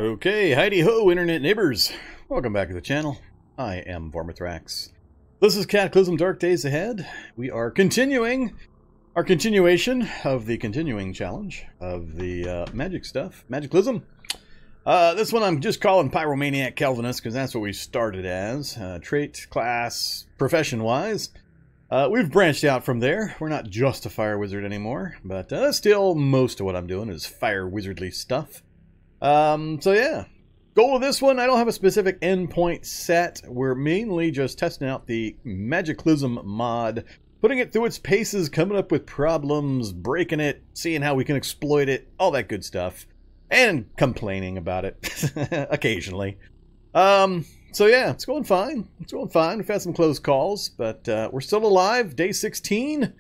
Okay, heidi ho, internet neighbors. Welcome back to the channel. I am Vormithrax. This is Cataclysm Dark Days Ahead. We are continuing our continuation of the continuing challenge of the magic stuff, Magiclysm. This one I'm just calling Pyromaniac Kelvinist because that's what we started as, trait, class, profession-wise. We've branched out from there. We're not just a fire wizard anymore, but still most of what I'm doing is fire wizardly stuff. So yeah, goal of this one, I don't have a specific endpoint set. We're mainly just testing out the Magiclysm Mod, putting it through its paces, coming up with problems, breaking it, seeing how we can exploit it, all that good stuff, and complaining about it occasionally. So yeah, it's going fine. It's going fine. We've had some close calls, but we're still alive, day 16.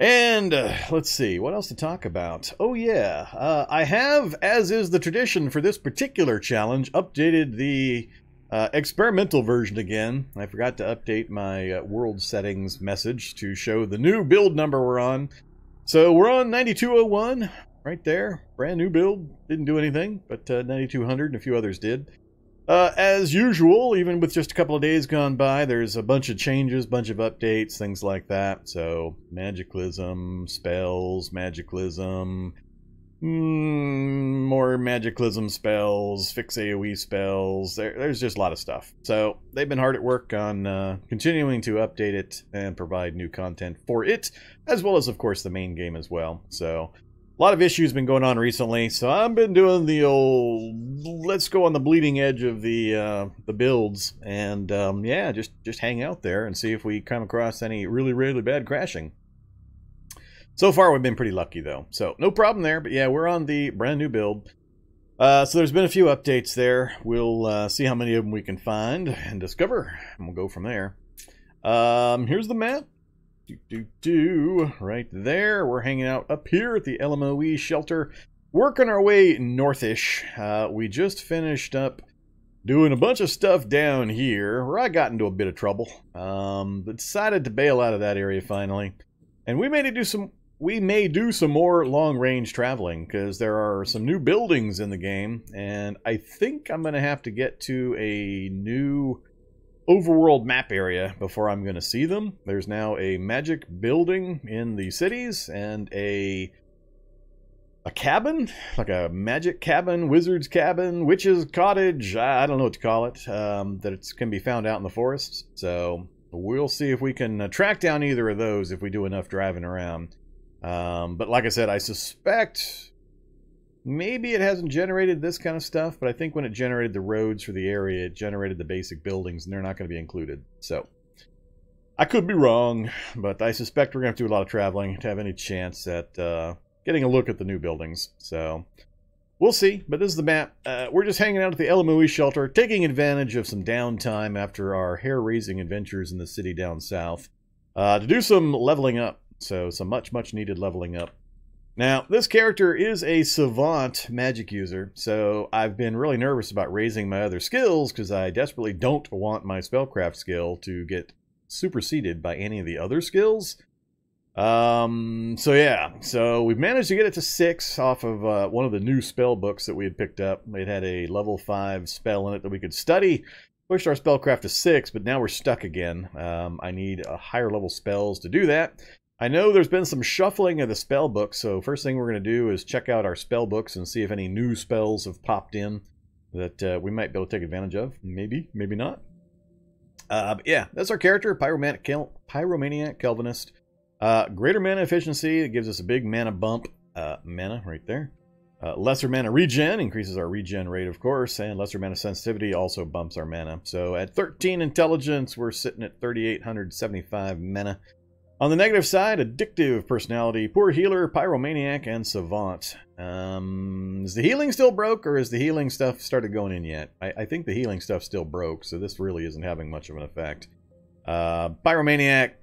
And let's see, what else to talk about? Oh yeah, I have, as is the tradition for this particular challenge, updated the experimental version again. I forgot to update my world settings message to show the new build number we're on. So we're on 9201, right there. Brand new build, didn't do anything, but 9200 and a few others did. As usual, even with just a couple of days gone by, there's a bunch of changes, bunch of updates, things like that. So, Magiclysm, spells, Magiclysm, more Magiclysm spells, fix AoE spells. There's just a lot of stuff. So, they've been hard at work on continuing to update it and provide new content for it, as well as, of course, the main game as well. So, a lot of issues been going on recently, so I've been doing the old let's go on the bleeding edge of the builds, and yeah, just hang out there and see if we come across any really bad crashing. So far, we've been pretty lucky though, so no problem there. But yeah, we're on the brand new build. So there's been a few updates there. We'll see how many of them we can find and discover, and we'll go from there. Here's the map. Right there. We're hanging out up here at the LMOE shelter, working our way northish. We just finished up doing a bunch of stuff down here where I got into a bit of trouble. But decided to bail out of that area finally, and we may do some more long-range traveling because there are some new buildings in the game, and I think I'm gonna have to get to a new overworld map area before I'm going to see them. There's now a magic building in the cities and a cabin, like a magic cabin, wizard's cabin, witch's cottage, I don't know what to call it, that can be found out in the forests. So we'll see if we can track down either of those if we do enough driving around. But like I said, I suspect maybe it hasn't generated this kind of stuff, but I think when it generated the roads for the area, it generated the basic buildings, and they're not going to be included. So, I could be wrong, but I suspect we're going to have to do a lot of traveling to have any chance at getting a look at the new buildings. So, we'll see, but this is the map. We're just hanging out at the LMOE shelter, taking advantage of some downtime after our hair-raising adventures in the city down south, to do some leveling up. So, some much needed leveling up. Now, this character is a Savant magic user, so I've been really nervous about raising my other skills because I desperately don't want my spellcraft skill to get superseded by any of the other skills. So yeah, so we've managed to get it to 6 off of one of the new spell books that we had picked up. It had a level 5 spell in it that we could study, pushed our spellcraft to 6, but now we're stuck again. I need higher level spells to do that. I know there's been some shuffling of the spell books, so first thing we're going to do is check out our spell books and see if any new spells have popped in that we might be able to take advantage of. Maybe, maybe not. But yeah, that's our character, Pyromaniac Kelvinist. Greater mana efficiency, it gives us a big mana bump. Mana right there. Lesser mana regen increases our regen rate, of course, and lesser mana sensitivity also bumps our mana. So at 13 intelligence, we're sitting at 3,875 mana. On the negative side, addictive personality, poor healer, pyromaniac, and savant. Is the healing still broke, or is the healing stuff started going in yet? I think the healing stuff still broke, so this really isn't having much of an effect. Pyromaniac,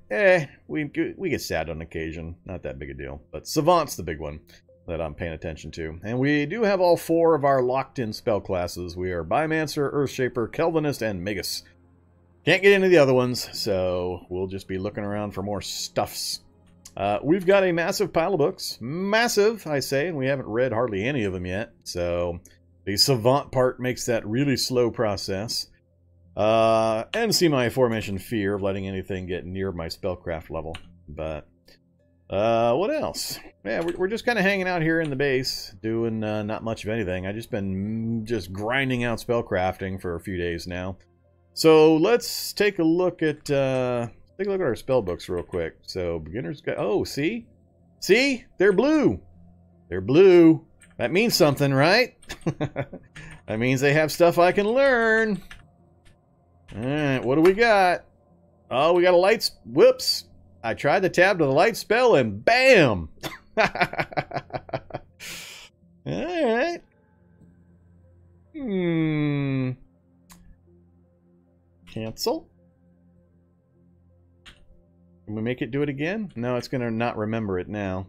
we get sad on occasion, not that big a deal. But savant's the big one that I'm paying attention to. And we do have all 4 of our locked-in spell classes. We are Biomancer, Earthshaper, Kelvinist, and Magus. Can't get into the other ones, so we'll just be looking around for more stuffs. We've got a massive pile of books. Massive, I say, and we haven't read hardly any of them yet. So The Savant part makes that really slow process. And see my aforementioned fear of letting anything get near my spellcraft level. But, what else? Yeah, we're just kind of hanging out here in the base, doing not much of anything. I've just been grinding out spellcrafting for a few days now. So let's take a look at our spell books real quick. So beginners got, oh, see, they're blue. They're blue. That means something, right? That means they have stuff I can learn. All right, what do we got? Oh, we got a light. Whoops! I tried to tab to the light spell and bam! All right. Cancel. Can we make it do it again? No, it's gonna not remember it now.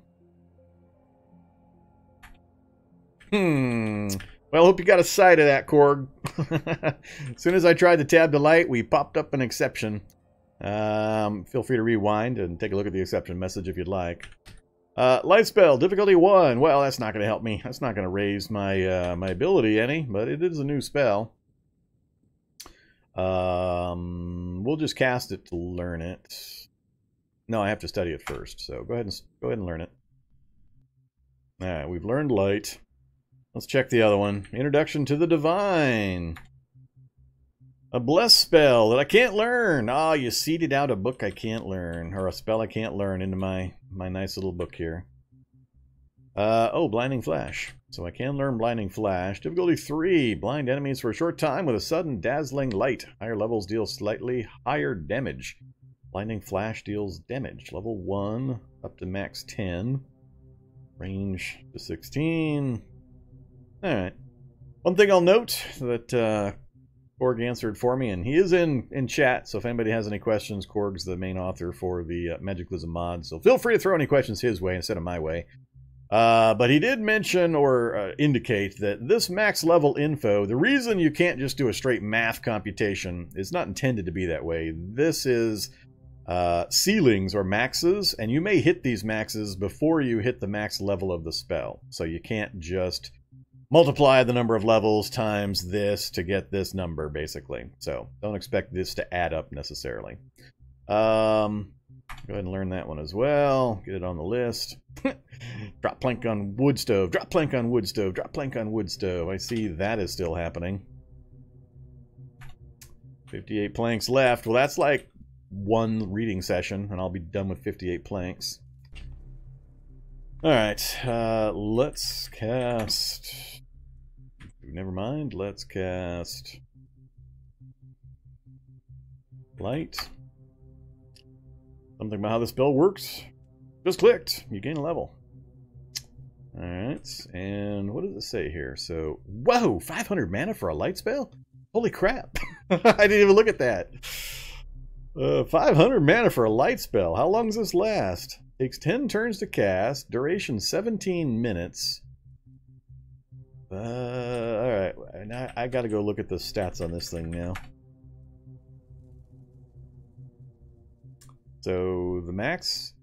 Well, hope you got a sight of that, Korg. As soon as I tried to tab to light, we popped up an exception. Feel free to rewind and take a look at the exception message if you'd like. Light spell, difficulty 1. Well, that's not going to help me. That's not going to raise my my ability any, but it is a new spell. We'll just cast it to learn it. No, I have to study it first. So go ahead and learn it. All right, we've learned light. Let's check the other one. Introduction to the Divine. A bless spell that I can't learn. Ah, you seeded out a book I can't learn, or a spell I can't learn into my nice little book here. Oh, Blinding Flash. So I can learn Blinding Flash. Difficulty 3. Blind enemies for a short time with a sudden dazzling light. Higher levels deal slightly higher damage. Blinding Flash deals damage. Level 1 up to max 10. Range to 16. Alright. One thing I'll note that Korg answered for me, and he is in chat, so if anybody has any questions, Korg's the main author for the Magiclysm Mod, so feel free to throw any questions his way instead of my way. But he did mention or indicate that this max level info, the reason you can't just do a straight math computation is not intended to be that way. This is ceilings or maxes, and you may hit these maxes before you hit the max level of the spell. So you can't just multiply the number of levels times this to get this number, basically. So don't expect this to add up necessarily. Go ahead and learn that one as well. Get it on the list. Drop plank on wood stove. Drop plank on wood stove. Drop plank on wood stove. I see that is still happening. 58 planks left. Well, that's like one reading session, and I'll be done with 58 planks. Alright, let's cast... Never mind, let's cast... Light. Something about how the spell works. Just clicked. You gain a level. Alright, and what does it say here? So, whoa! 500 mana for a light spell? Holy crap! I didn't even look at that. 500 mana for a light spell. How long does this last? Takes 10 turns to cast. Duration 17 minutes. Alright, I gotta go look at the stats on this thing now. So, the max...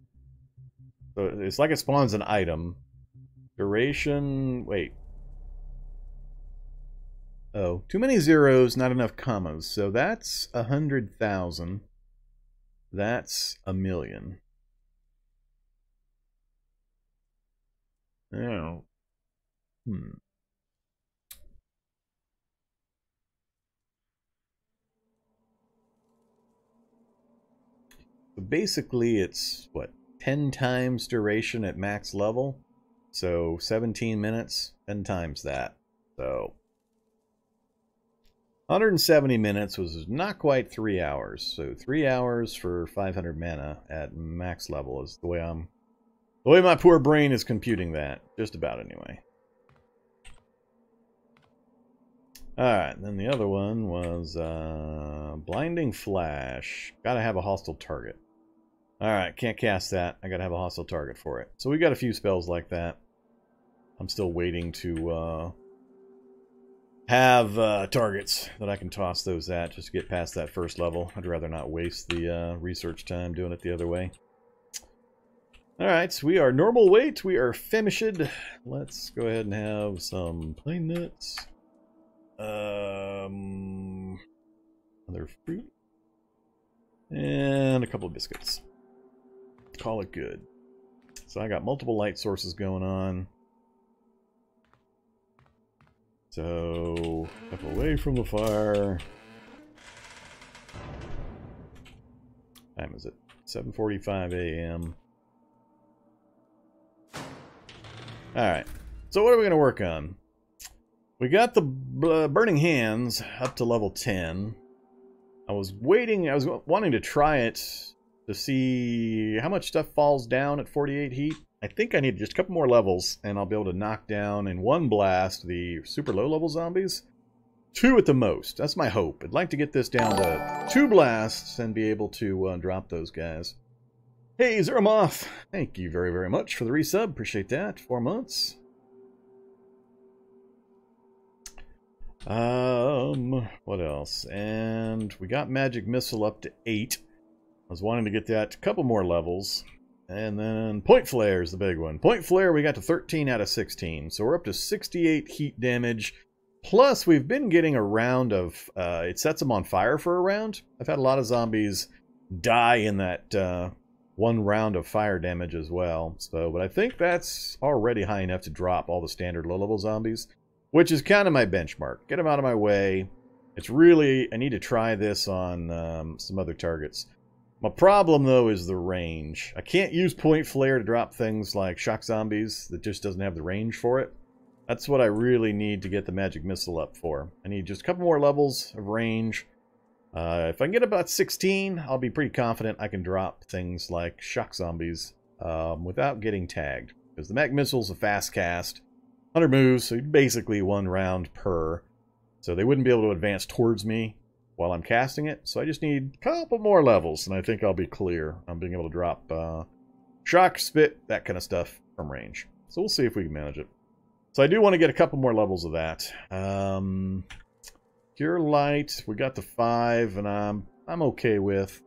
So, it's like it spawns an item. Duration... Wait. Oh, too many zeros, not enough commas. So that's 100,000. That's 1,000,000. Oh. So basically it's, what, 10 times duration at max level? So 17 minutes, 10 times that. So 170 minutes was not quite 3 hours. So 3 hours for 500 mana at max level is the way my poor brain is computing that. Just about anyway. Alright, then the other one was Blinding Flash. Gotta have a hostile target. Alright, can't cast that. I gotta have a hostile target for it. So we got a few spells like that. I'm still waiting to have targets that I can toss those at just to get past that first level. I'd rather not waste the research time doing it the other way. Alright, we are normal weight. We are famished. Let's go ahead and have some pine nuts. Another fruit. And a couple of biscuits. Call it good. So I got multiple light sources going on. So, step away from the fire. What time is it? 7:45 a.m. Alright. So what are we going to work on? We got the Burning Hands up to level 10. I was wanting to try it to see how much stuff falls down at 48 heat. I think I need just a couple more levels, and I'll be able to knock down in one blast the super low-level zombies. 2 at the most. That's my hope. I'd like to get this down to 2 blasts and be able to drop those guys. Hey, Zeromoth! Thank you very, very much for the resub. Appreciate that. 4 months. What else? And we got Magic Missile up to 8. I was wanting to get that a couple more levels. And then Point Flare is the big one. Point Flare we got to 13 out of 16. So we're up to 68 heat damage. Plus we've been getting a round of, it sets them on fire for a round. I've had a lot of zombies die in that one round of fire damage as well. So, but I think that's already high enough to drop all the standard low-level zombies. Which is kind of my benchmark. Get them out of my way. It's really, I need to try this on some other targets. My problem, though, is the range. I can't use Point Flare to drop things like shock zombies that just doesn't have the range for it. That's what I really need to get the Magic Missile up for. I need just a couple more levels of range. If I can get about 16, I'll be pretty confident I can drop things like shock zombies without getting tagged. Because the Mag Missile's a fast cast. 100 moves, so basically 1 round per. So they wouldn't be able to advance towards me while I'm casting it. So I just need a couple more levels, and I think I'll be clear on being able to drop shock, spit, that kind of stuff from range. So we'll see if we can manage it. So I do want to get a couple more levels of that. Cure Light, we got the 5, and I'm okay with.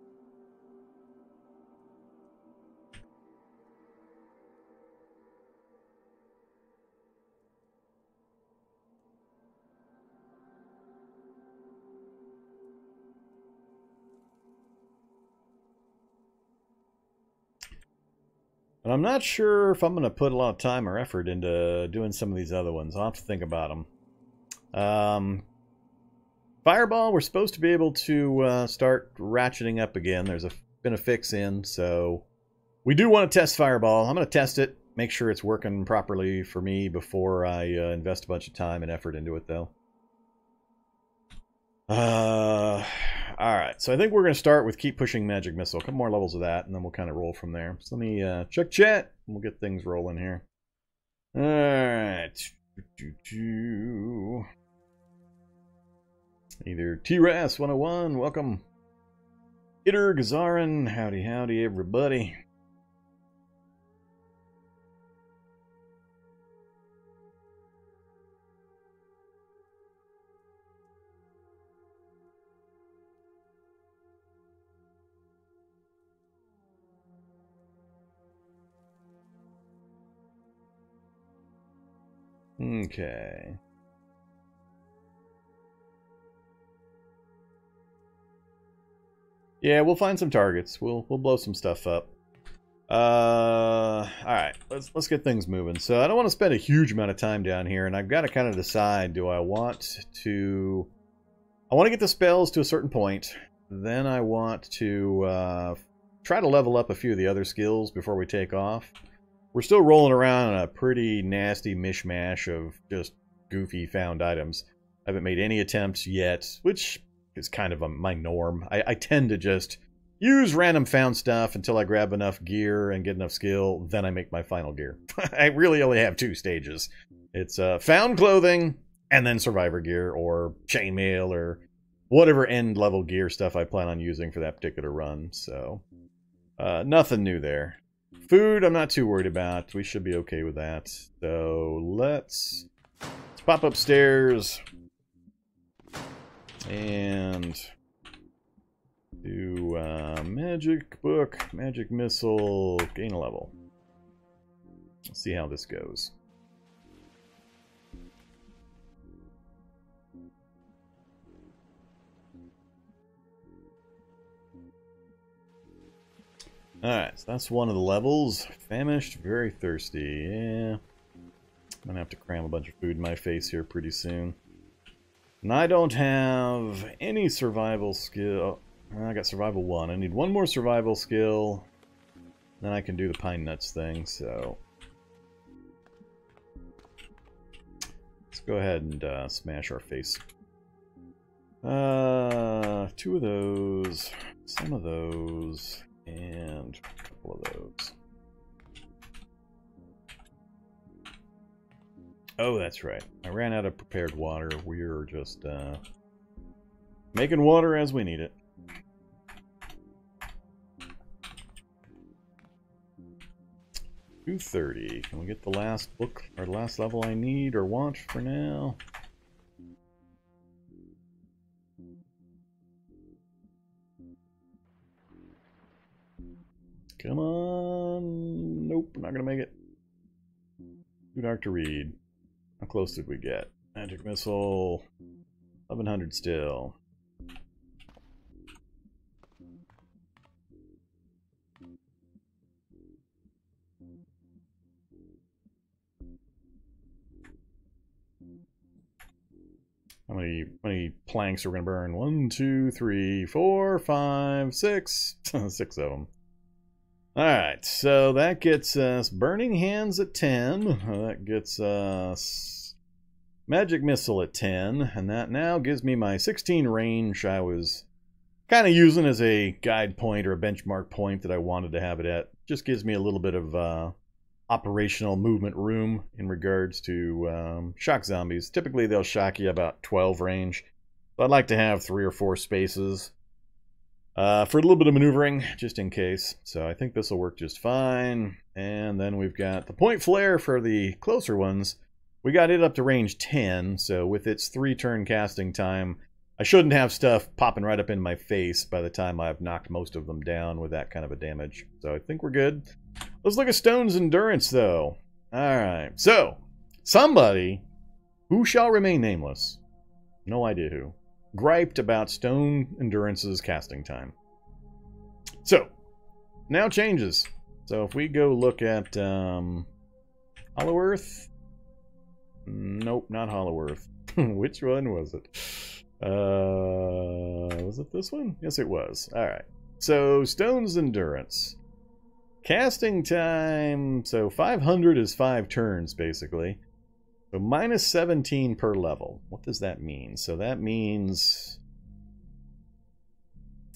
And I'm not sure if I'm going to put a lot of time or effort into doing some of these other ones. I'll have to think about them. Fireball, we're supposed to be able to start ratcheting up again. There's been a fix in, so we do want to test Fireball. I'm going to test it, make sure it's working properly for me before I invest a bunch of time and effort into it, though. Alright, so I think we're going to start with keep pushing Magic Missile. A couple more levels of that, and then we'll kind of roll from there. So let me check chat, and we'll get things rolling here. Alright. Either TRAS101, welcome. Itter Gazarin, howdy howdy everybody. Okay. Yeah, we'll find some targets. We'll blow some stuff up. Alright, let's get things moving. So I don't want to spend a huge amount of time down here, and I've got to kind of decide, do I want to... I want to get the spells to a certain point. Then I want to try to level up a few of the other skills before we take off. We're still rolling around in a pretty nasty mishmash of just goofy found items. I haven't made any attempts yet, which is kind of my norm. I tend to just use random found stuff until I grab enough gear and get enough skill, then I make my final gear. I really only have 2 stages. It's found clothing, and then survivor gear, or chainmail, or whatever end-level gear stuff I plan on using for that particular run. So, nothing new there. Food, I'm not too worried about. We should be okay with that. So, let's pop upstairs and do magic book, magic missile, gain a level. Let's see how this goes. Alright, so that's one of the levels. Famished, very thirsty. Yeah. I'm gonna have to cram a bunch of food in my face here pretty soon. And I don't have any survival skill. I got survival 1. I need one more survival skill. Then I can do the pine nuts thing, so... let's go ahead and smash our face. 2 of those, some of those, and a couple of those. Oh, that's right. I ran out of prepared water. We're just making water as we need it. $230. Can we get the last book or the last level I need or want for now? Come on. Nope, not gonna make it. Too dark to read. How close did we get? Magic missile. 1100 still. How many planks are we gonna burn? 1, 2, 3, 4, 5, 6. 6 of them. Alright, so that gets us Burning Hands at 10. That gets us Magic Missile at 10. And that now gives me my 16 range I was kind of using as a guide point or a benchmark point that I wanted to have it at. Just gives me a little bit of operational movement room in regards to shock zombies. Typically they'll shock you about 12 range. So I'd like to have 3 or 4 spaces. For a little bit of maneuvering, just in case. So I think this will work just fine. And then we've got the point flare for the closer ones. We got it up to range 10, so with its 3-turn casting time, I shouldn't have stuff popping right up in my face by the time I've knocked most of them down with that kind of a damage. So I think we're good. Let's look at Stone's Endurance, though. Alright, so, somebody who shall remain nameless, no idea who, griped about Stone Endurance's casting time. So, now changes. So if we go look at Hollow Earth, nope, not Hollow Earth. Which one was it? Was it this one? Yes, it was. Alright. So, Stone's Endurance. Casting time, so 500 is 5 turns, basically. So minus 17 per level. What does that mean? So that means...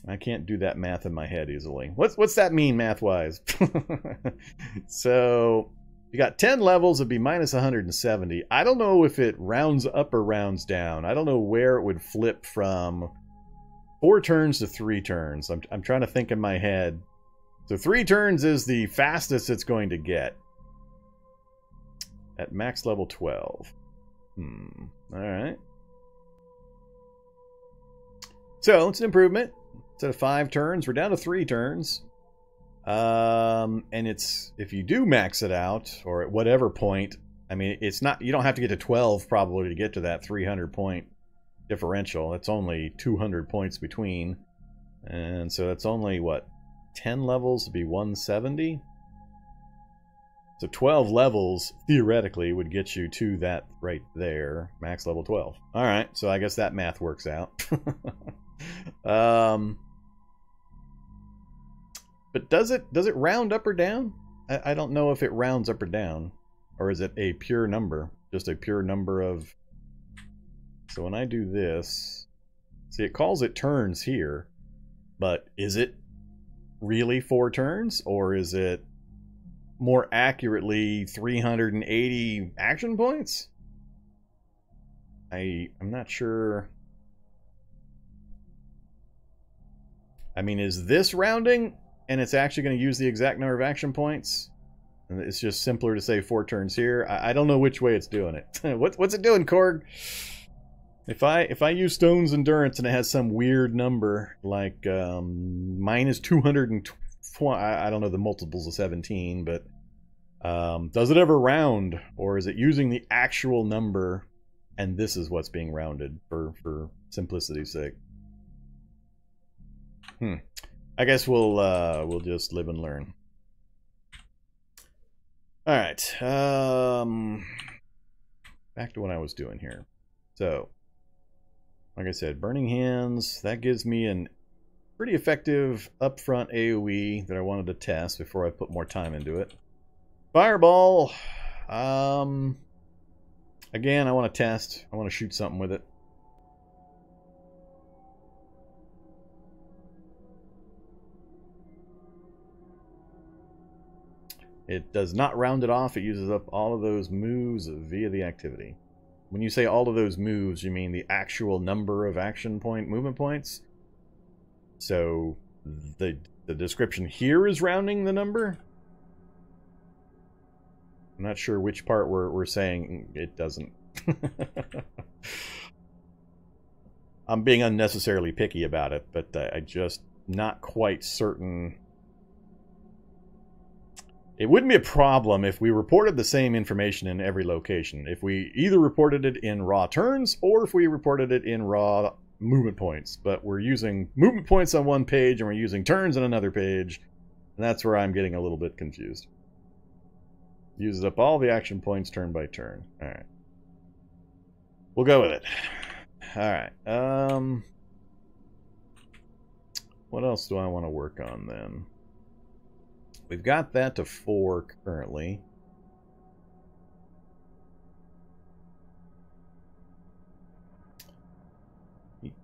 I can't do that math in my head easily. What's that mean math-wise? So... you got 10 levels, it'd be minus 170. I don't know if it rounds up or rounds down. I don't know where it would flip from 4 turns to 3 turns. I'm trying to think in my head. So 3 turns is the fastest it's going to get. At max level 12. Alright. So, it's an improvement. Instead of 5 turns, we're down to 3 turns. And it's, if you do max it out, or at whatever point, I mean, it's not, you don't have to get to 12 probably to get to that 300 point differential. It's only 200 points between. And so that's only, what, 10 levels to be 170? So 12 levels, theoretically, would get you to that right there. Max level 12. Alright, so I guess that math works out. But does it round up or down? I don't know if it rounds up or down. Or is it a pure number? Just a pure number of... So when I do this... See, it calls it turns here. But is it really 4 turns? Or is it more accurately 380 action points? I'm not sure. I mean, is this rounding and it's actually going to use the exact number of action points? And it's just simpler to say 4 turns here. I don't know which way it's doing it. What's it doing, Korg? If I use Stone's Endurance and it has some weird number like minus 220, I don't know the multiples of 17, but does it ever round, or is it using the actual number and this is what's being rounded for simplicity's sake? I I guess we'll just live and learn. All right. Back to what I was doing here. So, like I said, Burning Hands, that gives me an pretty effective upfront AoE that I wanted to test before I put more time into it. Fireball, again, I want to test. I want to shoot something with it. It does not round it off. It uses up all of those moves via the activity. When you say all of those moves, you mean the actual number of movement points? So the description here is rounding the number? I'm not sure which part we're saying it doesn't. I'm being unnecessarily picky about it, but I just not quite certain. It wouldn't be a problem if we reported the same information in every location. If we either reported it in raw turns or if we reported it in raw movement points. But we're using movement points on one page and we're using turns on another page. And that's where I'm getting a little bit confused. Uses up all the action points turn by turn. Alright. We'll go with it. Alright. What else do I want to work on then? We've got that to 4 currently.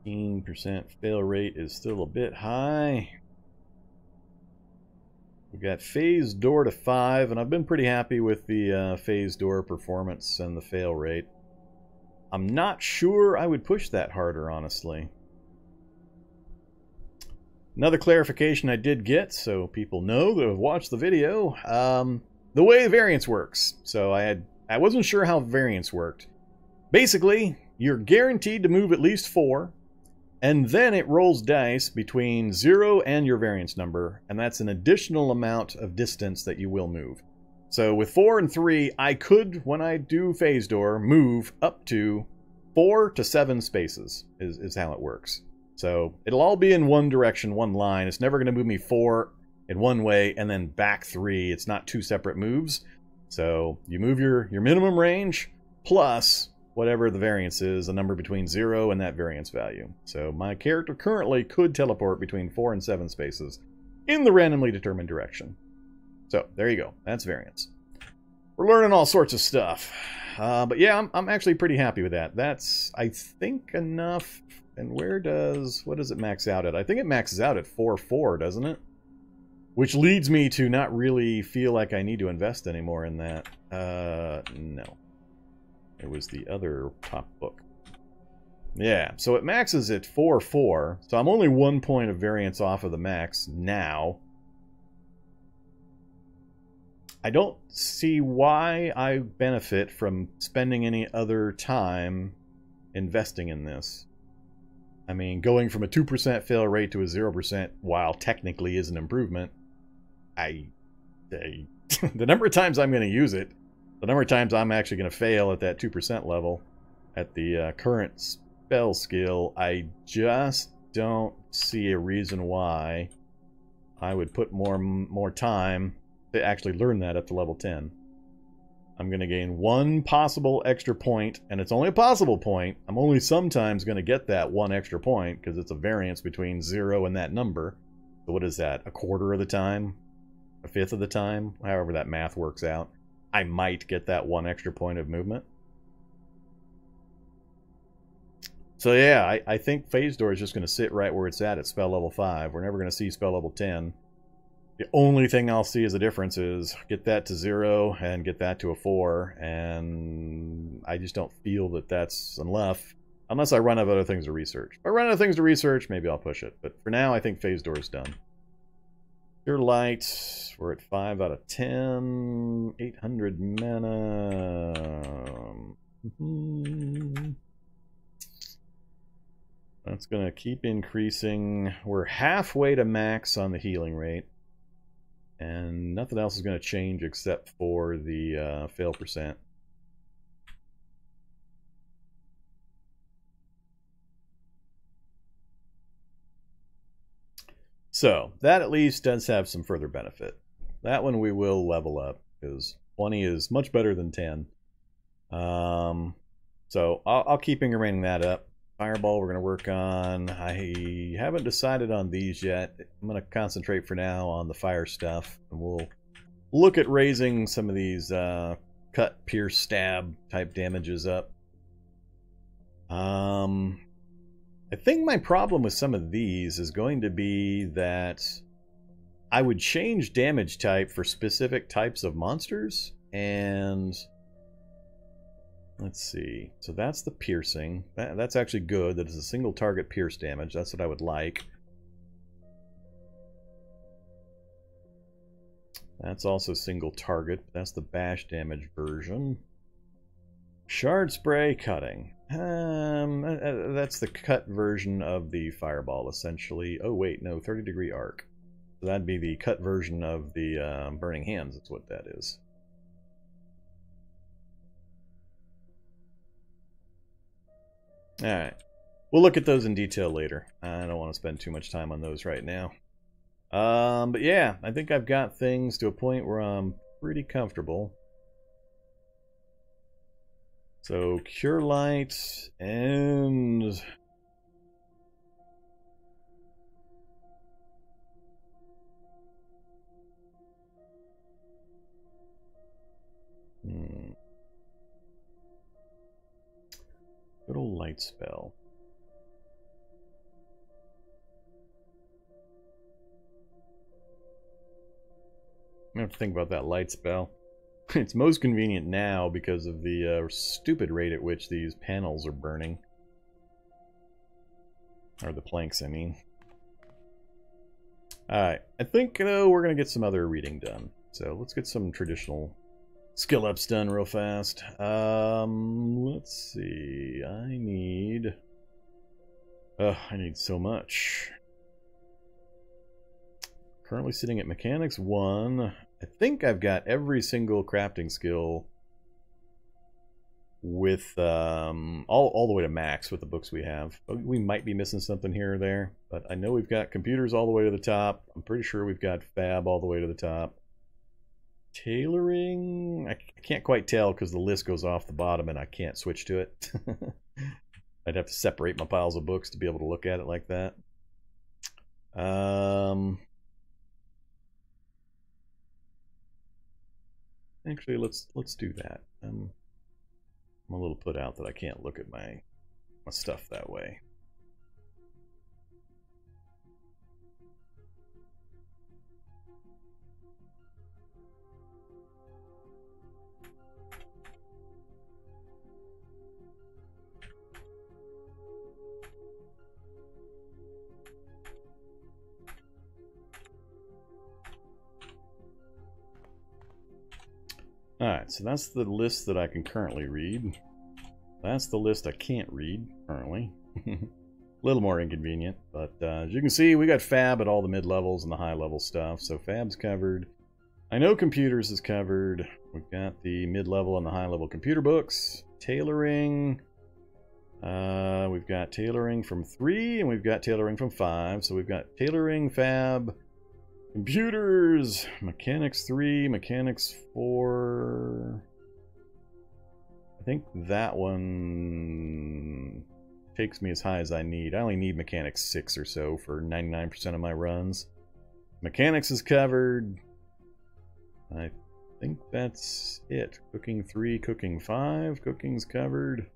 %, fail rate is still a bit high. We've got phase door to 5, and I've been pretty happy with the phase door performance and the fail rate. I'm not sure I would push that harder, honestly. Another clarification I did get, so people know that have watched the video, the way variance works. So I wasn't sure how variance worked. Basically, you're guaranteed to move at least 4, and then it rolls dice between 0 and your variance number, and that's an additional amount of distance that you will move. So with 4 and 3, I could, when I do phase door, move up to 4 to 7 spaces, is how it works. So it'll all be in one direction, one line. It's never going to move me 4 in one way and then back 3. It's not 2 separate moves. So you move your minimum range plus whatever the variance is, a number between 0 and that variance value. So my character currently could teleport between 4 and 7 spaces in the randomly determined direction. So there you go. That's variance. We're learning all sorts of stuff. But yeah, I'm actually pretty happy with that. That's, I think, enough. And what does it max out at? I think it maxes out at 4.4, doesn't it? Which leads me to not really feel like I need to invest anymore in that. No. It was the other top book. Yeah, so it maxes at 4.4, so I'm only 1 point of variance off of the max now. I don't see why I benefit from spending any other time investing in this. I mean, going from a 2% fail rate to a 0%, while technically is an improvement, the number of times I'm going to use it, the number of times I'm actually going to fail at that 2% level, at the current spell skill, I just don't see a reason why I would put more time to actually learn that at the level 10. I'm going to gain 1 possible extra point, and it's only a possible point. I'm only sometimes going to get that 1 extra point, because it's a variance between 0 and that number. So what is that, a quarter of the time? A fifth of the time? However that math works out. I might get that 1 extra point of movement. So yeah, I think Phase Door is just going to sit right where it's at spell level 5. We're never going to see spell level 10. The only thing I'll see as a difference is get that to 0 and get that to a 4, and I just don't feel that that's enough unless I run out of other things to research. If I run out of things to research, maybe I'll push it. But for now, I think Phase Door is done. Pure Light, we're at 5 out of 10. 800 mana. That's going to keep increasing. We're halfway to max on the healing rate. And nothing else is going to change except for the fail percent. So that at least does have some further benefit. That one we will level up because 20 is much better than 10. So I'll keep incrementing that up. Fireball we're going to work on. I haven't decided on these yet. I'm going to concentrate for now on the fire stuff. And we'll look at raising some of these cut, pierce, stab type damages up. I think my problem with some of these is going to be that I would change damage type for specific types of monsters. And let's see. So that's the piercing. That's actually good. That is a single target pierce damage. That's what I would like. That's also single target. That's the bash damage version. Shard spray cutting. That's the cut version of the fireball, essentially. Oh wait, no, 30-degree arc. So that'd be the cut version of the burning hands. That's what that is. All right, we'll look at those in detail later. I don't want to spend too much time on those right now. But yeah, I think I've got things to a point where I'm pretty comfortable. So, Cure Light and... Good old light spell. I'm going to have to think about that light spell. It's most convenient now because of the stupid rate at which these panels are burning. Or the planks, I mean. Alright, I think we're going to get some other reading done. So let's get some traditional skill ups done real fast. Let's see. I need so much. Currently sitting at Mechanics 1. I think I've got every single crafting skill with all the way to max with the books we have. We might be missing something here or there, but I know we've got computers all the way to the top. I'm pretty sure we've got fab all the way to the top. Tailoring, I can't quite tell because the list goes off the bottom and I can't switch to it. I'd have to separate my piles of books to be able to look at it like that. Actually, let's do that. I'm a little put out that I can't look at my stuff that way. Alright, so that's the list that I can currently read. That's the list I can't read currently. A little more inconvenient, but as you can see, we got fab at all the mid-levels and the high-level stuff, so fab's covered. I know computers is covered. We've got the mid-level and the high-level computer books. Tailoring. We've got tailoring from 3, and we've got tailoring from 5, so we've got tailoring, fab, computers, mechanics 3, mechanics 4. I think that one takes me as high as I need. I only need mechanics 6 or so for 99% of my runs. Mechanics is covered. I think that's it. Cooking 3, cooking 5, cooking's covered.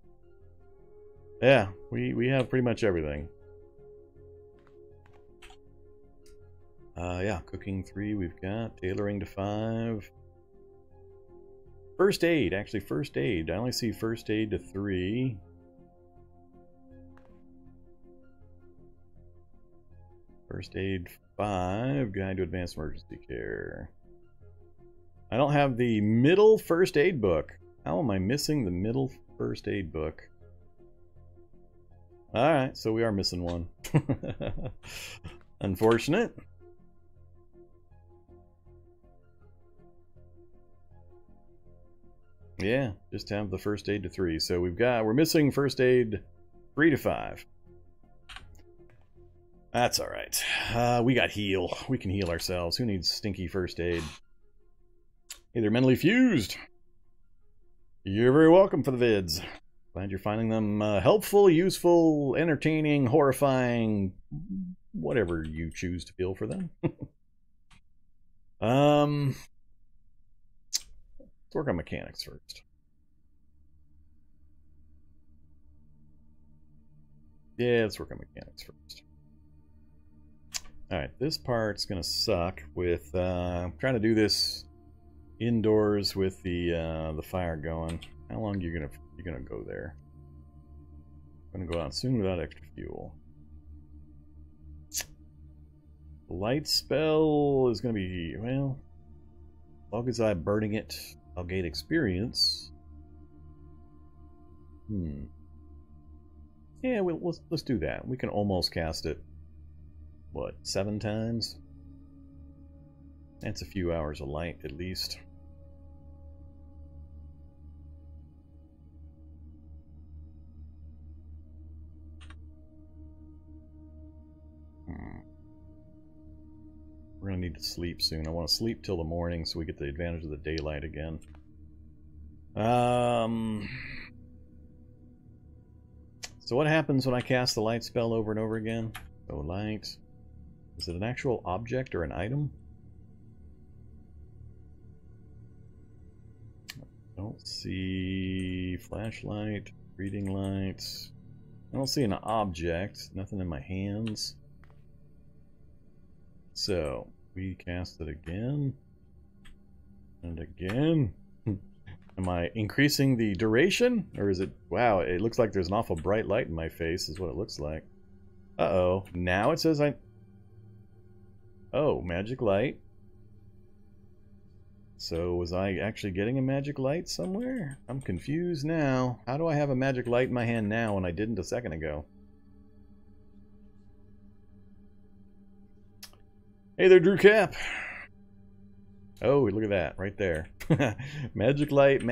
Yeah, we have pretty much everything. Yeah, cooking 3 we've got, tailoring to 5. First aid, actually first aid. I only see first aid to 3. First aid 5, guide to advanced emergency care. I don't have the middle first aid book. How am I missing the middle first aid book? Alright, so we are missing one. Unfortunate. Yeah, just have the first aid to 3. So we're missing first aid 3 to 5. That's alright. We got heal. We can heal ourselves. Who needs stinky first aid? Hey, they're mentally fused. You're very welcome for the vids. Glad you're finding them helpful, useful, entertaining, horrifying, whatever you choose to feel for them. Let's work on mechanics first. Yeah, let's work on mechanics first. Alright, this part's gonna suck with trying to do this indoors with the fire going. How long are you gonna go there? I'm gonna go out soon without extra fuel. The light spell is gonna be, well, as long as I'm burning it, I'll gain experience. Yeah, well, let's do that. We can almost cast it. What, 7 times? That's a few hours of light, at least. We're gonna need to sleep soon. I want to sleep till the morning so we get the advantage of the daylight again. So what happens when I cast the light spell over and over again? So light... Is it an actual object or an item? I don't see flashlight, reading lights. I don't see an object, nothing in my hands. So, we cast it again. And again. Am I increasing the duration? Or is it... Wow, it looks like there's an awful bright light in my face, is what it looks like. Uh-oh. Now it says I... Oh, magic light. So, was I actually getting a magic light somewhere? I'm confused now. How do I have a magic light in my hand now when I didn't a second ago? Hey there, Drew Cap. Oh, look at that, right there. Magic light,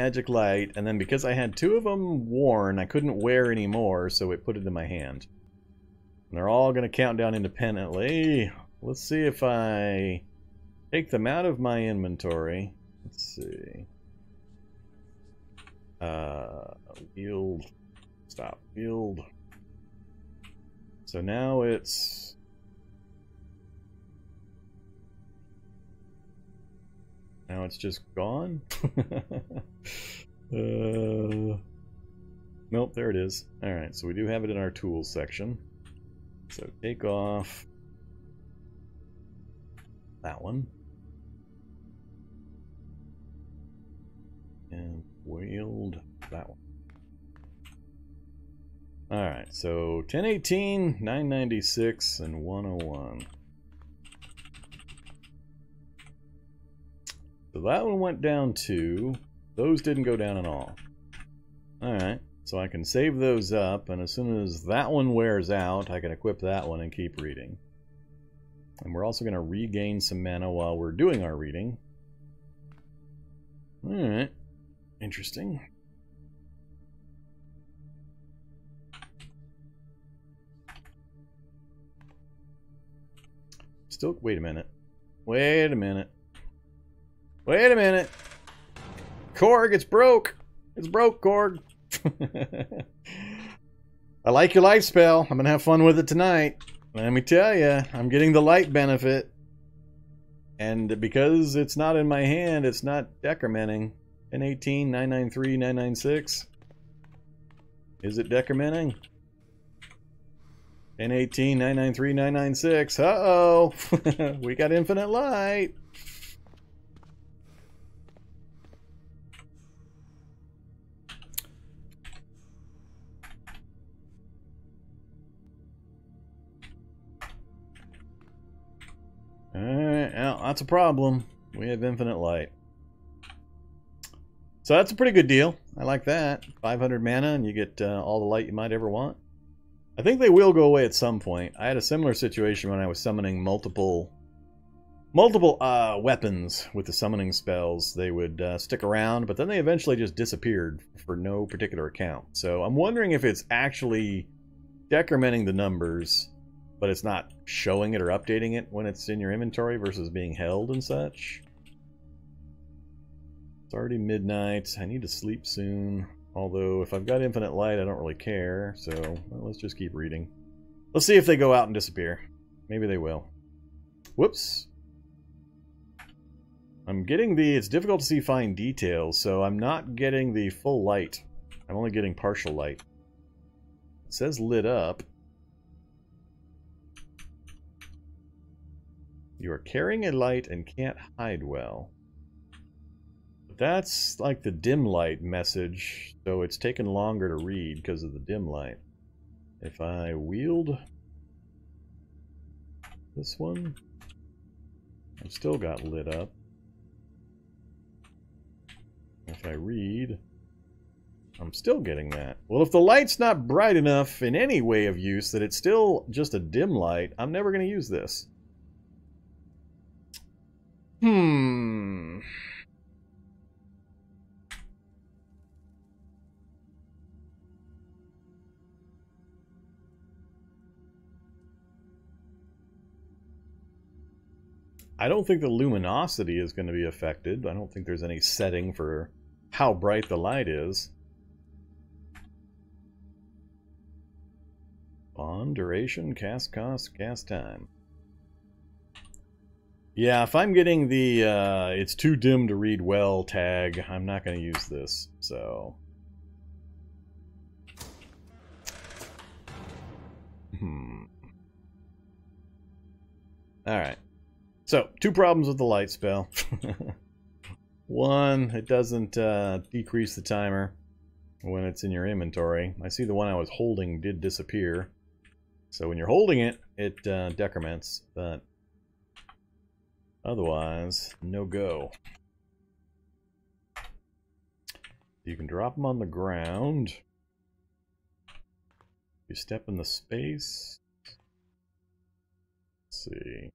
and then because I had 2 of them worn, I couldn't wear any more, so it put it in my hand. And they're all going to count down independently. Let's see if I take them out of my inventory. Let's see. Wield. Stop. Wield. So now it's... Now it's just gone? Nope, there it is. Alright, so we do have it in our tools section. So take off that one. And wield that one. Alright, so 1018, 996, and 101. So that one went down 2. Those didn't go down at all. Alright, so I can save those up, and as soon as that one wears out, I can equip that one and keep reading. And we're also going to regain some mana while we're doing our reading. Alright, interesting. Still, wait a minute. Wait a minute. Wait a minute. Korg, it's broke. It's broke, Korg. I like your light spell. I'm going to have fun with it tonight. Let me tell you, I'm getting the light benefit. And because it's not in my hand, it's not decrementing. 1018, 993, 996. Is it decrementing? 1018, 993, 996. Uh-oh. We got infinite light. Alright, well, that's a problem. We have infinite light. So that's a pretty good deal. I like that. 500 mana and you get all the light you might ever want. I think they will go away at some point. I had a similar situation when I was summoning multiple weapons with the summoning spells. They would stick around, but then they eventually just disappeared for no particular account. So I'm wondering if it's actually decrementing the numbers but it's not showing it or updating it when it's in your inventory versus being held and such. It's already midnight. I need to sleep soon. Although, if I've got infinite light, I don't really care. So, well, let's just keep reading. Let's see if they go out and disappear. Maybe they will. Whoops. I'm getting the... It's difficult to see fine details, so I'm not getting the full light. I'm only getting partial light. It says lit up. You are carrying a light and can't hide well. That's like the dim light message, so it's taken longer to read because of the dim light. If I wield this one, I've still got lit up. If I read, I'm still getting that. Well, if the light's not bright enough in any way of use that it's still just a dim light, I'm never going to use this. I don't think the luminosity is going to be affected. I don't think there's any setting for how bright the light is. On duration, cast cost, cast time. Yeah, if I'm getting the it's too dim to read well tag, I'm not going to use this, so... Alright. So, 2 problems with the light spell. One, it doesn't decrease the timer when it's in your inventory. I see the one I was holding did disappear. So when you're holding it, it decrements, but otherwise, no go. You can drop them on the ground. You step in the space. Let's see.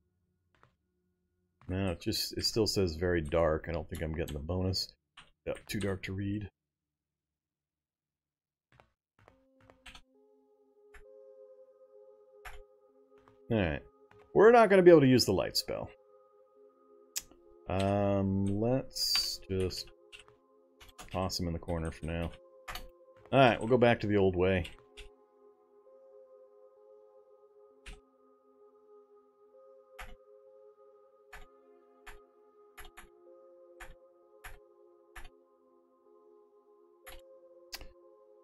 No, it still says very dark. I don't think I'm getting the bonus. Yep, too dark to read. Alright. We're not going to be able to use the light spell. Let's just toss him in the corner for now. Alright, we'll go back to the old way.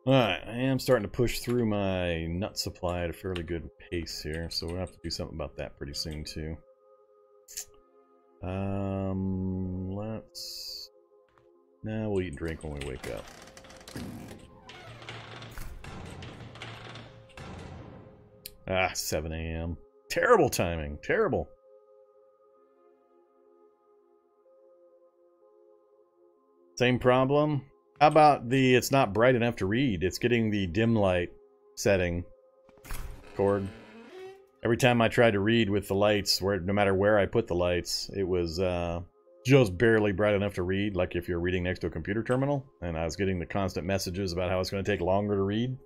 Alright, I am starting to push through my nut supply at a fairly good pace here, so we'll have to do something about that pretty soon too. Let's... Nah, we'll eat and drink when we wake up. Ah, 7 a.m. Terrible timing, terrible. Same problem. How about the it's not bright enough to read? It's getting the dim light setting cord. Every time I tried to read with the lights, no matter where I put the lights, it was just barely bright enough to read, like if you're reading next to a computer terminal. And I was getting the constant messages about how it's going to take longer to read.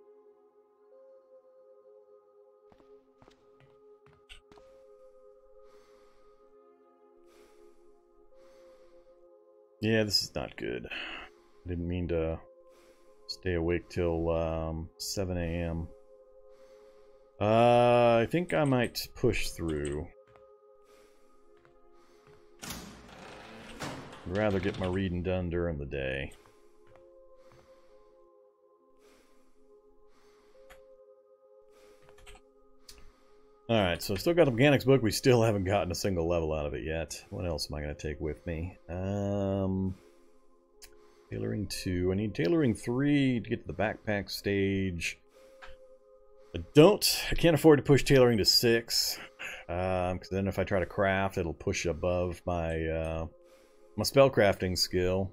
Yeah, this is not good. Didn't mean to stay awake till 7 a.m. I think I might push through. I'd rather get my reading done during the day. Alright, so I still got the mechanics book. We still haven't gotten a single level out of it yet. What else am I going to take with me? Tailoring 2. I need tailoring 3 to get to the backpack stage. I can't afford to push tailoring to 6. Because then if I try to craft, it'll push above my my spellcrafting skill.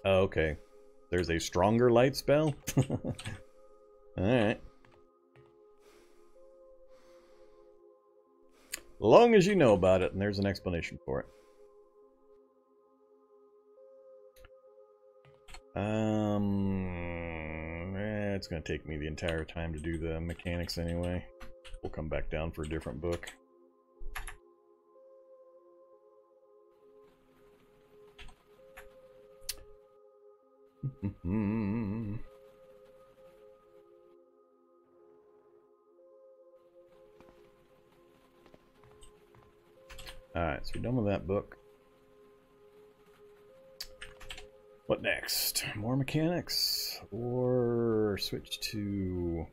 Oh, okay. There's a stronger light spell? Alright. As long as you know about it, and there's an explanation for it. it's going to take me the entire time to do the mechanics anyway. We'll come back down for a different book. Alright, so we're done with that book. What next? More mechanics? Or switch to...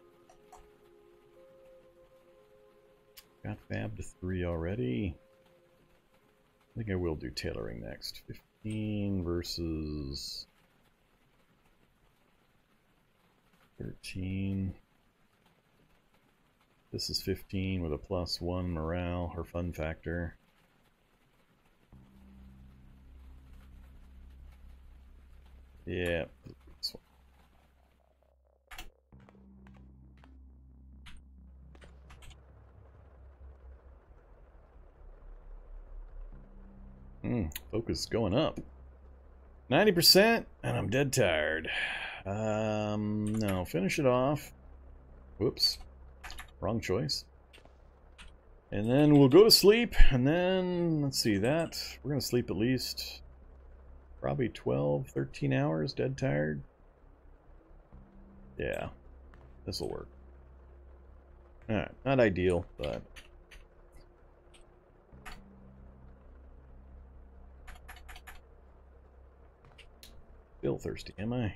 Got Fab to 3 already. I think I will do tailoring next. 15 versus 13. This is 15 with a +1 morale or fun factor. Yeah. Focus going up. 90%, and I'm dead tired. No, finish it off. Whoops. Wrong choice. And then we'll go to sleep, and then, let's see, that. We're going to sleep at least probably 12, 13 hours, dead tired. Yeah, this will work. Alright, not ideal, but... Still thirsty, am I?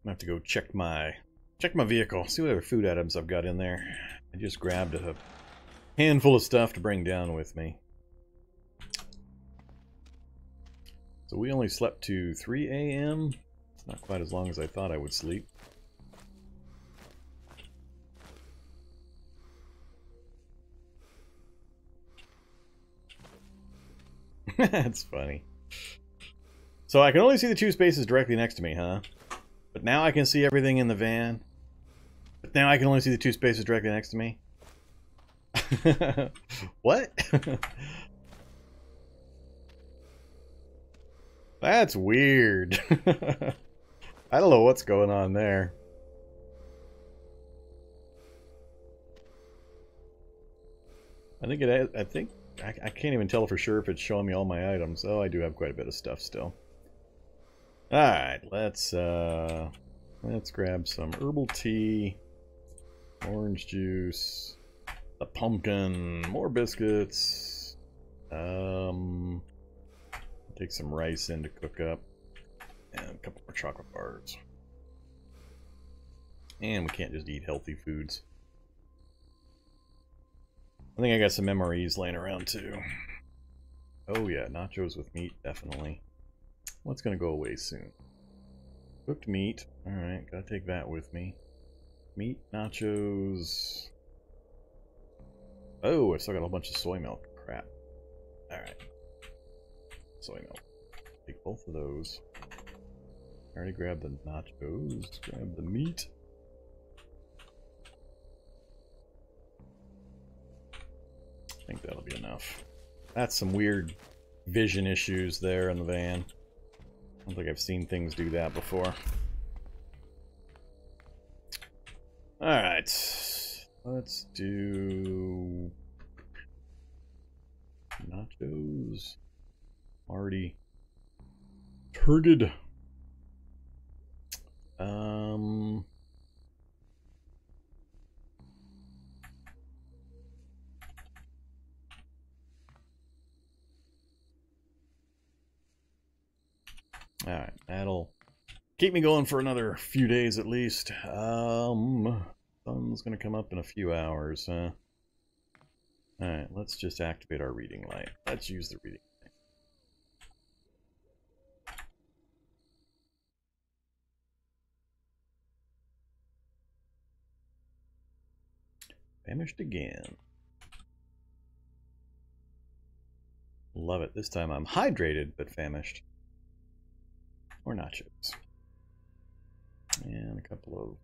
I have to go check my vehicle, see what other food items I've got in there. I just grabbed a handful of stuff to bring down with me. So we only slept to 3 a.m. It's not quite as long as I thought I would sleep. That's funny. So I can only see the 2 spaces directly next to me, huh? But now I can see everything in the van. But now I can only see the 2 spaces directly next to me. What? That's weird. I don't know what's going on there. I can't even tell for sure if it's showing me all my items. Oh, I do have quite a bit of stuff still. Alright, let's grab some herbal tea, orange juice, a pumpkin, more biscuits, take some rice in to cook up, and a couple more chocolate bars. And we can't just eat healthy foods. I think I got some MREs laying around too. Oh yeah, nachos with meat, definitely. What's gonna go away soon? Cooked meat. Alright, gotta take that with me. Meat, nachos. Oh, I still got a whole bunch of soy milk. Crap. Alright. Soy milk. Take both of those. I already grabbed the nachos. Grab the meat. I think that'll be enough. That's some weird vision issues there in the van. I don't think I've seen things do that before. Alright. Let's do... nachos. Already turgid. Alright, that'll keep me going for another few days at least. Sun's gonna come up in a few hours, huh? Alright, let's just activate our reading light. Let's use the reading light. Famished again. Love it. This time I'm hydrated but famished. Or nachos. And a couple of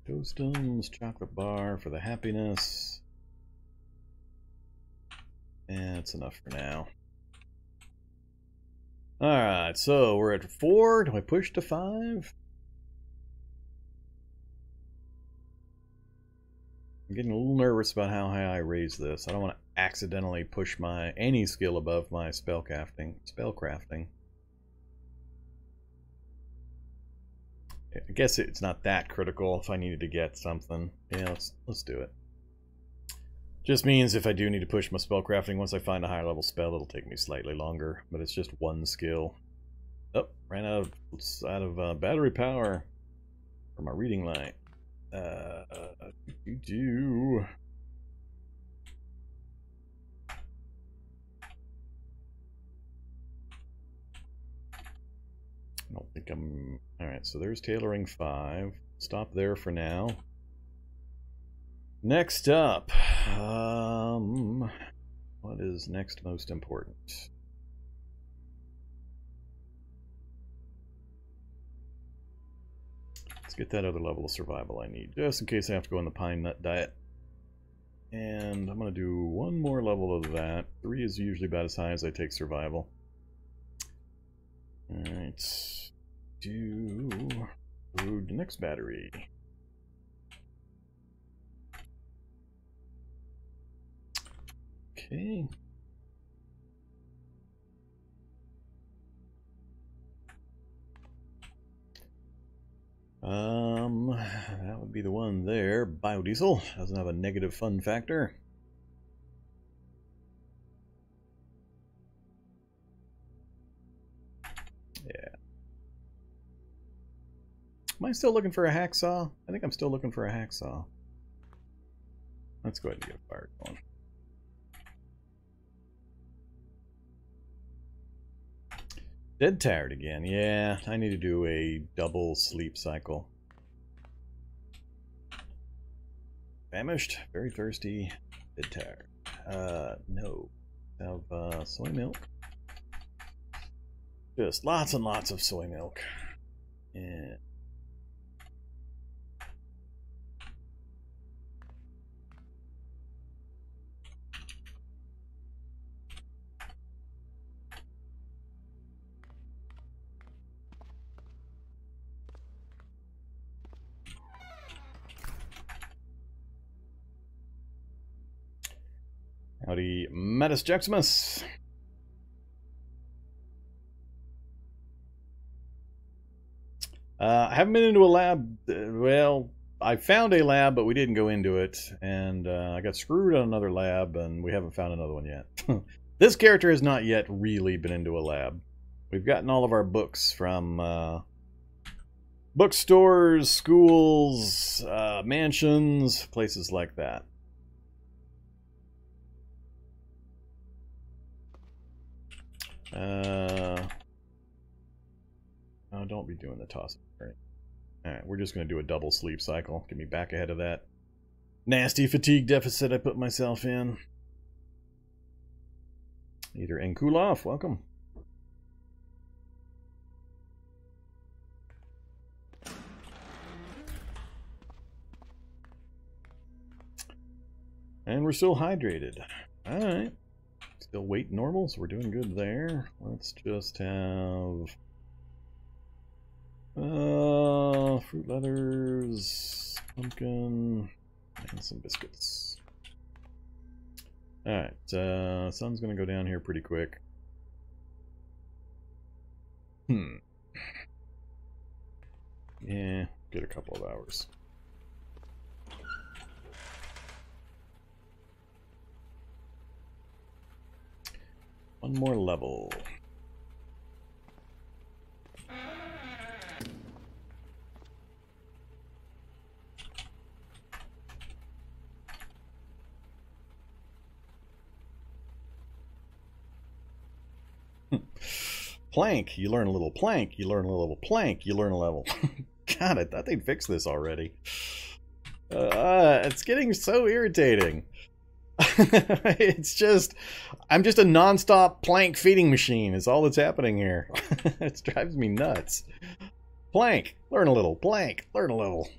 toastums, chocolate bar for the happiness. And it's enough for now. Alright, so we're at 4. Do I push to 5? I'm getting a little nervous about how high I raise this. I don't want to accidentally push any skill above my spellcrafting. I guess it's not that critical if I needed to get something. Yeah, let's do it. Just means if I do need to push my spellcrafting, once I find a higher level spell, it'll take me slightly longer. But it's just one skill. Oh, ran out of battery power for my reading light. I don't think I'm... Alright, so there's tailoring 5. Stop there for now. Next up, what is next most important? Let's get that other level of survival I need, just in case I have to go on the pine nut diet. And I'm going to do one more level of that. 3 is usually about as high as I take survival. Alright, do the next battery. Okay. That would be the one there. Biodiesel doesn't have a negative fun factor. Yeah. Am I still looking for a hacksaw? I think I'm still looking for a hacksaw. Let's go ahead and get a fire going. Dead tired again. Yeah, I need to do a double sleep cycle. Famished, very thirsty, dead tired. No. Have soy milk. Just lots and lots of soy milk. Yeah. Howdy, Metis Jaximus. I haven't been into a lab. Well, I found a lab, but we didn't go into it. And I got screwed on another lab, and we haven't found another one yet. This character has not yet really been into a lab. We've gotten all of our books from bookstores, schools, mansions, places like that. Oh, don't be doing the toss. Alright, we're just going to do a double sleep cycle. Get me back ahead of that nasty fatigue deficit I put myself in. Eater and Kulov, welcome. And we're still hydrated. Alright. Still weight normal, so we're doing good there. Let's just have fruit leathers, pumpkin, and some biscuits. Alright, sun's gonna go down here pretty quick. Yeah, get a couple of hours. One more level. Plank, you learn a little plank, you learn a little plank, you learn a level. God, I thought they'd fix this already. It's getting so irritating. It's just, I'm just a non-stop plank feeding machine is all that's happening here. It drives me nuts. Plank, learn a little. Plank, learn a little.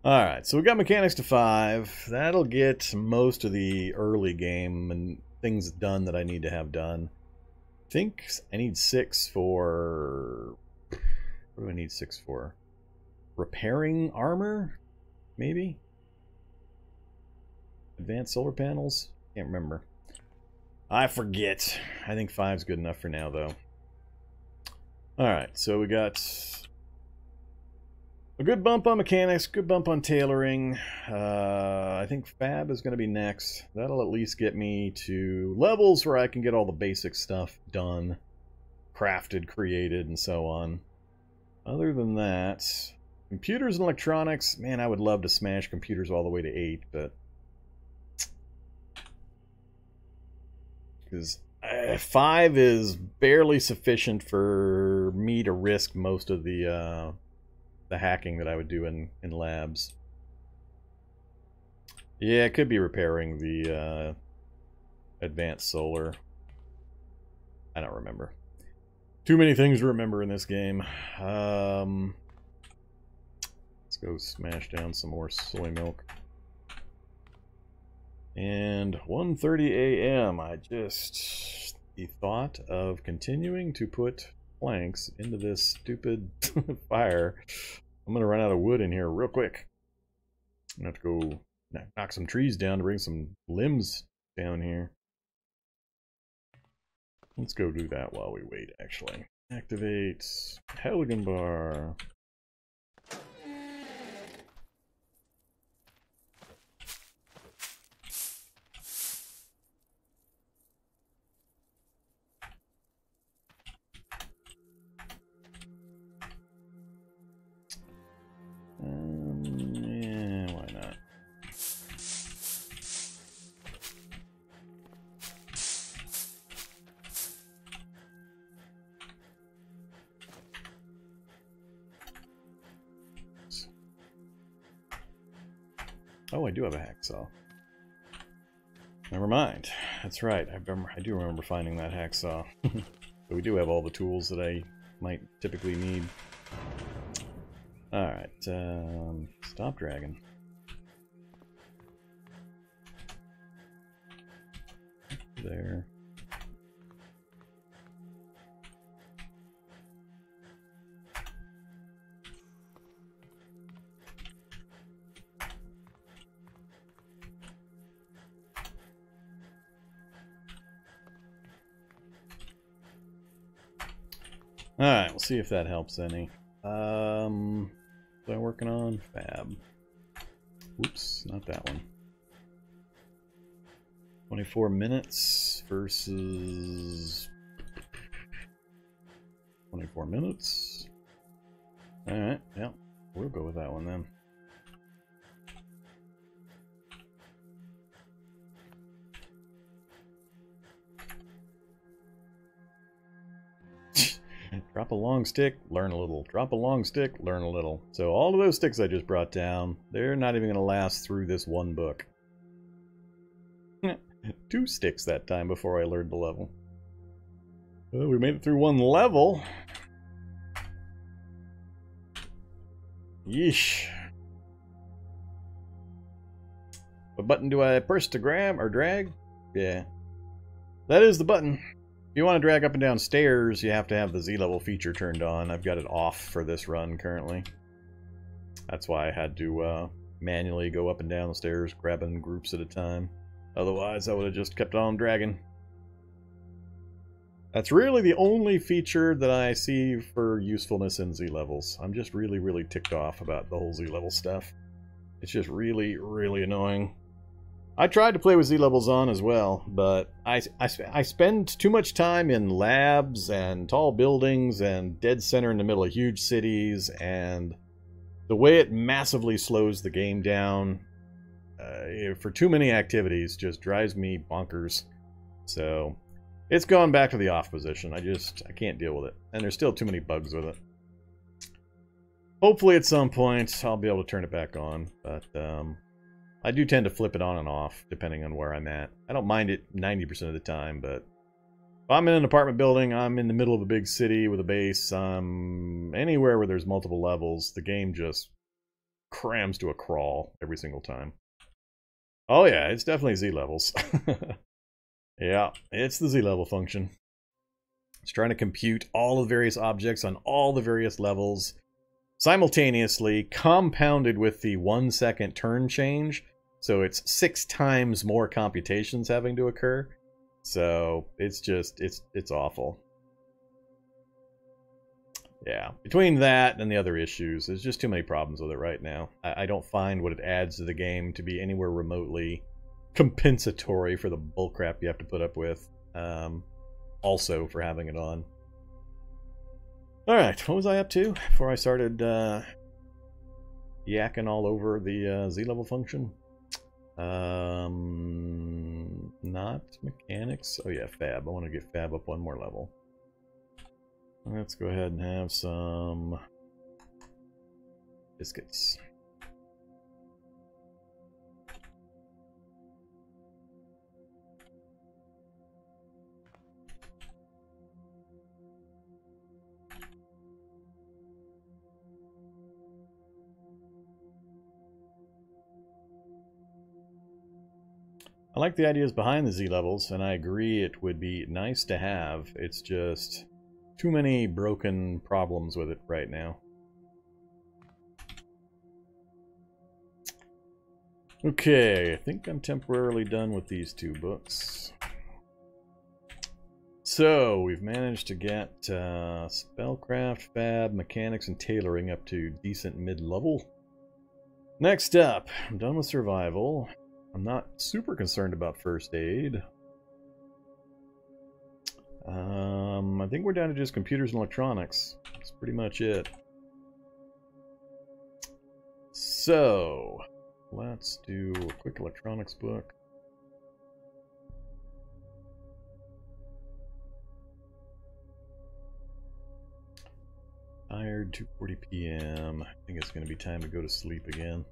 Alright, so we got mechanics to 5. That'll get most of the early game and things done that I need to have done. I think I need 6 for... What do I need 6 for? Repairing armor? Maybe? Advanced solar panels? Can't remember. I forget. I think 5's good enough for now, though. Alright, so we got a good bump on mechanics, good bump on tailoring. I think Fab is going to be next. That'll at least get me to levels where I can get all the basic stuff done, crafted, created, and so on. Other than that, computers and electronics, man, I would love to smash computers all the way to 8, but... because 5 is barely sufficient for me to risk most of the hacking that I would do in labs. Yeah, it could be repairing the advanced solar. I don't remember. Too many things to remember in this game. Let's go smash down some more soy milk. And 1:30 a.m. The thought of continuing to put planks into this stupid fire. I'm gonna run out of wood in here real quick. I'm gonna have to go knock some trees down to bring some limbs down here. Let's go do that while we wait, actually. Activate Helgen Bar. Yeah, why not? Oh, I do have a hacksaw. Never mind. That's right. I do remember finding that hacksaw. But we do have all the tools that I might typically need. Alright, stop dragging. There. Alright, we'll see if that helps any. What am I working on? Fab. Oops, not that one. 24 minutes versus 24 minutes. Alright, yeah, we'll go with that one then. Drop a long stick, learn a little. Drop a long stick, learn a little. So all of those sticks I just brought down, they're not even going to last through this one book. 2 sticks that time before I learned the level. Well, we made it through 1 level. Yeesh. What button do I press to grab or drag? Yeah. That is the button. If you want to drag up and down stairs, you have to have the Z-level feature turned on. I've got it off for this run currently. That's why I had to manually go up and down the stairs, grabbing groups at a time. Otherwise, I would have just kept on dragging. That's really the only feature that I see for usefulness in Z-levels. I'm just really, really ticked off about the whole Z-level stuff. It's just really, really annoying. I tried to play with Z-levels on as well, but I spend too much time in labs and tall buildings and dead center in the middle of huge cities, and the way it massively slows the game down for too many activities just drives me bonkers. So it's going back to the off position. I can't deal with it. And there's still too many bugs with it. Hopefully at some point I'll be able to turn it back on. But I do tend to flip it on and off depending on where I'm at. I don't mind it 90% of the time, but if I'm in an apartment building, I'm in the middle of a big city with a base, anywhere where there's multiple levels, the game just crams to a crawl every single time. Oh yeah, it's definitely Z levels. Yeah, it's the Z level function. It's trying to compute all the various objects on all the various levels simultaneously, compounded with the 1 second turn change. So it's 6 times more computations having to occur. So it's just, it's awful. Yeah, between that and the other issues, there's just too many problems with it right now. I don't find what it adds to the game to be anywhere remotely compensatory for the bullcrap you have to put up with. Also for having it on. Alright, what was I up to before I started yakking all over the Z-level function? Not mechanics. Oh yeah, fab. I want to get fab up one more level. Let's go ahead and have some biscuits. I like the ideas behind the Z levels, and I agree it would be nice to have. It's just too many broken problems with it right now. Okay, I think I'm temporarily done with these 2 books. So, we've managed to get Spellcraft, Fab, Mechanics, and Tailoring up to decent mid-level. Next up, I'm done with Survival. I'm not super concerned about First Aid. I think we're down to just Computers and Electronics. That's pretty much it. So, let's do a quick electronics book. Tired, 2:40 p.m. I think it's going to be time to go to sleep again.